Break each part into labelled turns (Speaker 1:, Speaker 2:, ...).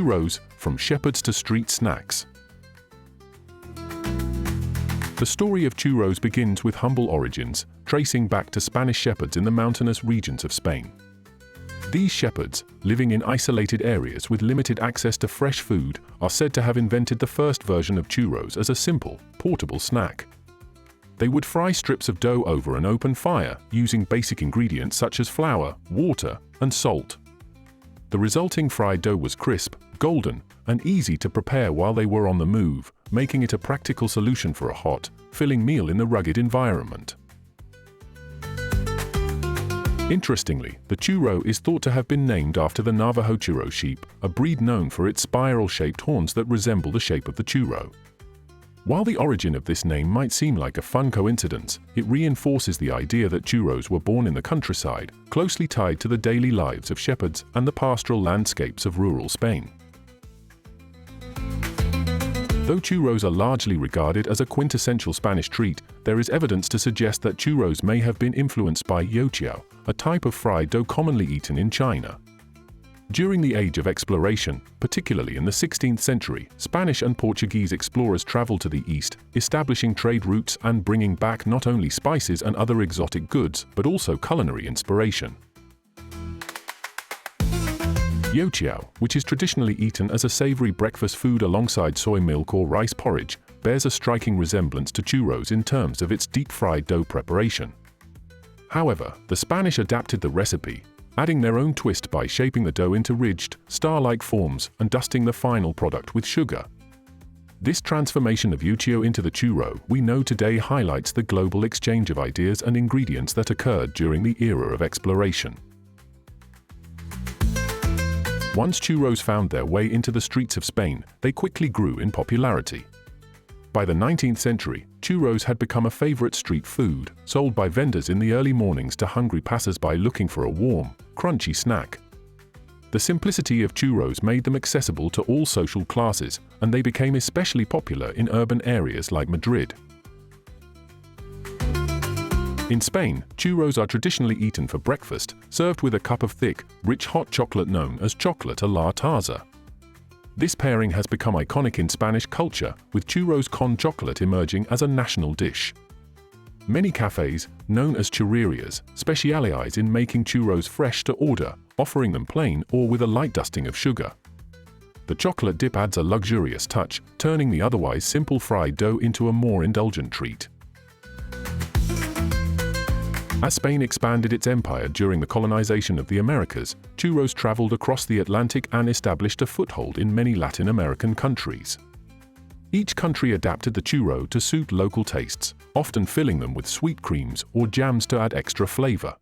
Speaker 1: Churros, from shepherds to street snacks. The story of churros begins with humble origins, tracing back to Spanish shepherds in the mountainous regions of Spain. These shepherds, living in isolated areas with limited access to fresh food, are said to have invented the first version of churros as a simple, portable snack. They would fry strips of dough over an open fire, using basic ingredients such as flour, water, and salt. The resulting fried dough was crisp, golden, and easy to prepare while they were on the move, making it a practical solution for a hot, filling meal in the rugged environment. Interestingly, the churro is thought to have been named after the Navajo churro sheep, a breed known for its spiral-shaped horns that resemble the shape of the churro. While the origin of this name might seem like a fun coincidence, it reinforces the idea that churros were born in the countryside, closely tied to the daily lives of shepherds and the pastoral landscapes of rural Spain. Though churros are largely regarded as a quintessential Spanish treat, there is evidence to suggest that churros may have been influenced by Youtiao, a type of fried dough commonly eaten in China. During the Age of Exploration, particularly in the 16th century, Spanish and Portuguese explorers traveled to the east, establishing trade routes and bringing back not only spices and other exotic goods, but also culinary inspiration. Youtiao, which is traditionally eaten as a savory breakfast food alongside soy milk or rice porridge, bears a striking resemblance to churros in terms of its deep-fried dough preparation. However, the Spanish adapted the recipe, adding their own twist by shaping the dough into ridged, star-like forms and dusting the final product with sugar. This transformation of Youtiao into the churro we know today highlights the global exchange of ideas and ingredients that occurred during the era of exploration. Once churros found their way into the streets of Spain, they quickly grew in popularity. By the 19th century, churros had become a favorite street food, sold by vendors in the early mornings to hungry passers-by looking for a warm, crunchy snack. The simplicity of churros made them accessible to all social classes, and they became especially popular in urban areas like Madrid. In Spain, churros are traditionally eaten for breakfast, served with a cup of thick, rich hot chocolate known as chocolate a la taza. This pairing has become iconic in Spanish culture, with churros con chocolate emerging as a national dish. Many cafes, known as churrerias, specialize in making churros fresh to order, offering them plain or with a light dusting of sugar. The chocolate dip adds a luxurious touch, turning the otherwise simple fried dough into a more indulgent treat. As Spain expanded its empire during the colonization of the Americas, churros traveled across the Atlantic and established a foothold in many Latin American countries. Each country adapted the churro to suit local tastes, often filling them with sweet creams or jams to add extra flavor.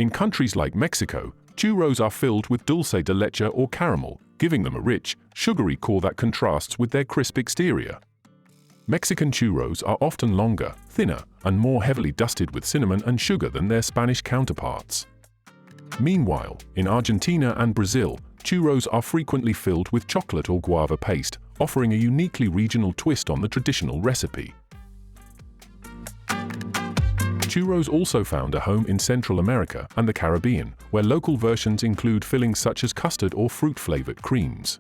Speaker 1: In countries like Mexico, churros are filled with dulce de leche or caramel, giving them a rich, sugary core that contrasts with their crisp exterior. Mexican churros are often longer, thinner, and more heavily dusted with cinnamon and sugar than their Spanish counterparts. Meanwhile, in Argentina and Brazil, churros are frequently filled with chocolate or guava paste, offering a uniquely regional twist on the traditional recipe. Churros also found a home in Central America and the Caribbean, where local versions include fillings such as custard or fruit-flavored creams.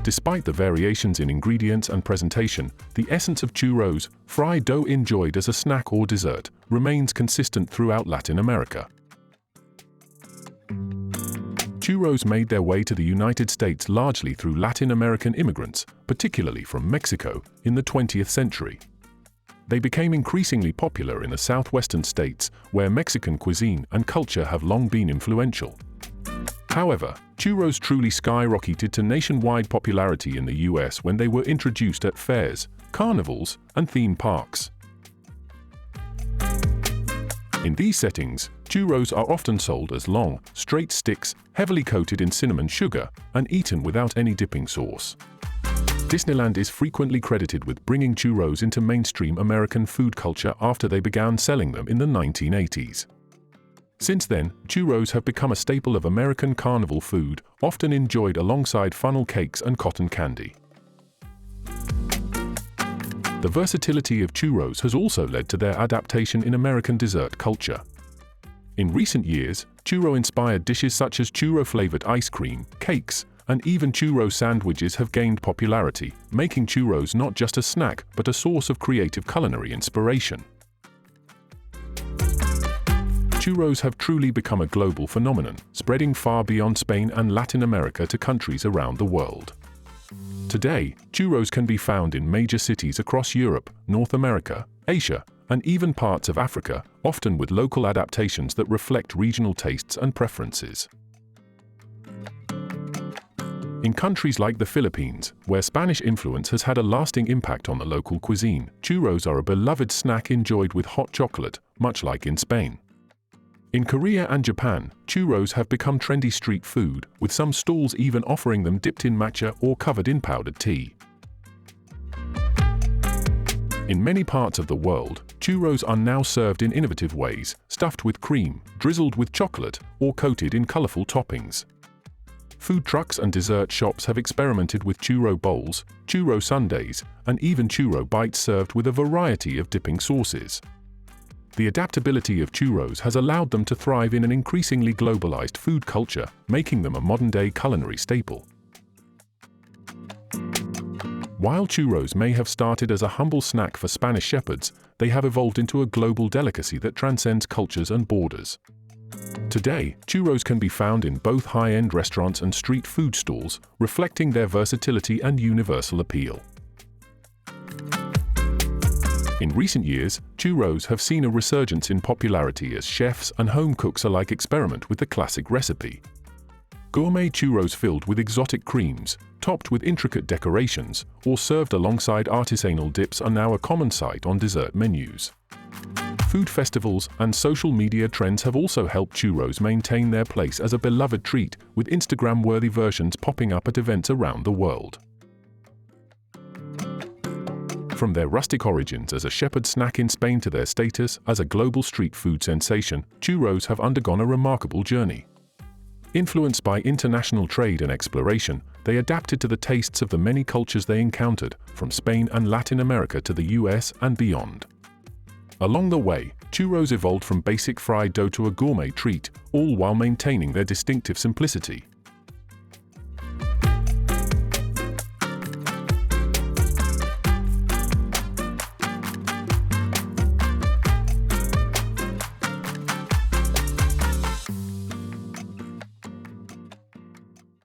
Speaker 1: Despite the variations in ingredients and presentation, the essence of churros, fried dough enjoyed as a snack or dessert, remains consistent throughout Latin America. Churros made their way to the United States largely through Latin American immigrants, particularly from Mexico, in the 20th century. They became increasingly popular in the southwestern states, where Mexican cuisine and culture have long been influential. However, churros truly skyrocketed to nationwide popularity in the US when they were introduced at fairs, carnivals, and theme parks. In these settings, churros are often sold as long, straight sticks, heavily coated in cinnamon sugar, and eaten without any dipping sauce. Disneyland is frequently credited with bringing churros into mainstream American food culture after they began selling them in the 1980s. Since then, churros have become a staple of American carnival food, often enjoyed alongside funnel cakes and cotton candy. The versatility of churros has also led to their adaptation in American dessert culture. In recent years, churro-inspired dishes such as churro-flavored ice cream, cakes, and even churro sandwiches have gained popularity, making churros not just a snack but a source of creative culinary inspiration. Churros have truly become a global phenomenon, spreading far beyond Spain and Latin America to countries around the world. Today, churros can be found in major cities across Europe, North America, Asia, and even parts of Africa, often with local adaptations that reflect regional tastes and preferences. In countries like the Philippines, where Spanish influence has had a lasting impact on the local cuisine, churros are a beloved snack enjoyed with hot chocolate, much like in Spain. In Korea and Japan, churros have become trendy street food, with some stalls even offering them dipped in matcha or covered in powdered tea. In many parts of the world, churros are now served in innovative ways, stuffed with cream, drizzled with chocolate, or coated in colorful toppings. Food trucks and dessert shops have experimented with churro bowls, churro sundaes, and even churro bites served with a variety of dipping sauces. The adaptability of churros has allowed them to thrive in an increasingly globalized food culture, making them a modern-day culinary staple. While churros may have started as a humble snack for Spanish shepherds, they have evolved into a global delicacy that transcends cultures and borders. Today, churros can be found in both high-end restaurants and street food stalls, reflecting their versatility and universal appeal. In recent years, churros have seen a resurgence in popularity as chefs and home cooks alike experiment with the classic recipe. Gourmet churros filled with exotic creams, topped with intricate decorations, or served alongside artisanal dips are now a common sight on dessert menus. Food festivals and social media trends have also helped churros maintain their place as a beloved treat, with Instagram-worthy versions popping up at events around the world. From their rustic origins as a shepherd snack in Spain to their status as a global street food sensation, churros have undergone a remarkable journey. Influenced by international trade and exploration, they adapted to the tastes of the many cultures they encountered, from Spain and Latin America to the US and beyond. Along the way, churros evolved from basic fried dough to a gourmet treat, all while maintaining their distinctive simplicity.